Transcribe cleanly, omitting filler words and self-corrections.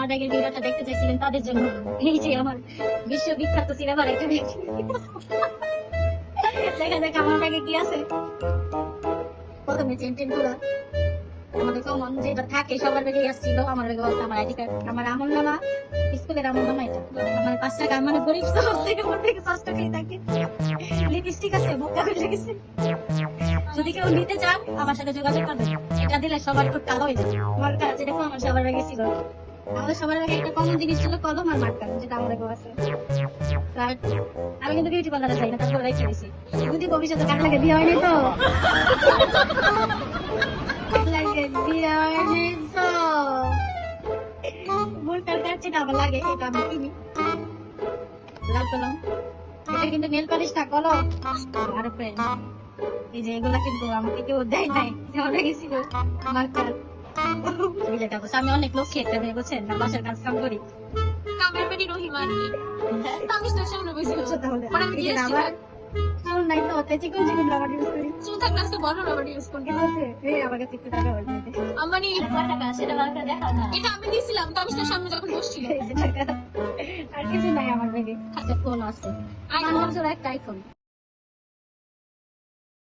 কামাল ব্যাগের ভিডিওটা দেখতে চাইছিলেন তাদের জন্য এই যে আমার বিশ্ববিখ্যাত সিনেমার একটা ব্যাগ। দেখা যায় কামাল ব্যাগে কি আছে। প্রথমে চেন টেন গুলা আমাদের কমন যেটা থাকে সবার ব্যাগে আসছিল, আমার ব্যাগে আছে আমার আইডি কার্ড, আমার আমল নামা, স্কুলের আমল নামা, এটা আমার 5 টাকা, মানে গরিব সব থেকে মোট থেকে 5 টাকাই থাকে। লিপস্টিক আছে, বোকা হয়ে গেছে। যদি কেউ নিতে চান আমার সাথে যোগাযোগ করবেন, এটা দিলে সবার খুব কালো হয়ে যাবে। আমার কাছে দেখো আমার সবার ব্যাগে ছিল, আমাদের সবার ব্যাগে একটা কমন জিনিস ছিল কলম আর মার্কার, যেটা আমার ব্যাগে আছে। আর আমি কিন্তু বিউটি পার্লারে যাই না, তারপরে রেখে দিয়েছি। যদি ভবিষ্যতে কাজ লাগে, বিয়ে হয়নি তো লাগে, বিয়ে হয়নি তো ভুলটার কাছে না আমার লাগে, এটা আমি কিনি লাভ করলাম। এটা কিন্তু নেল পালিশ না, কলম আর পেন। এই যে এগুলা কিন্তু আমাকে কেউ দেয় নাই, আমার গেছিল মার্কার। আমি অনেক লোক খেতে হবে, বুঝছেন না, বাসার কাজ কাম করি। কামের পেটি রহিমানি তামিস্টার সামনে বসে পরে আমি দিয়ে আবার চুল নাই তো, তাই চিকন চিকন রাবার ইউজ করি। চুল থাকলে আজকে বড় রবার ইউজ করবো। ঠিক আছে, এই আমার কাছে 60 টাকা হয়ে যাবে। আমানি টাকা সেটা বারটা দেখা না, এটা আমি দিয়েছিলাম তামিস্টার সামনে যখন বসছিল। আর কিছু নাই আমার ব্যাগে। আচ্ছা ফোন আছে, আমার একটা আইফোন।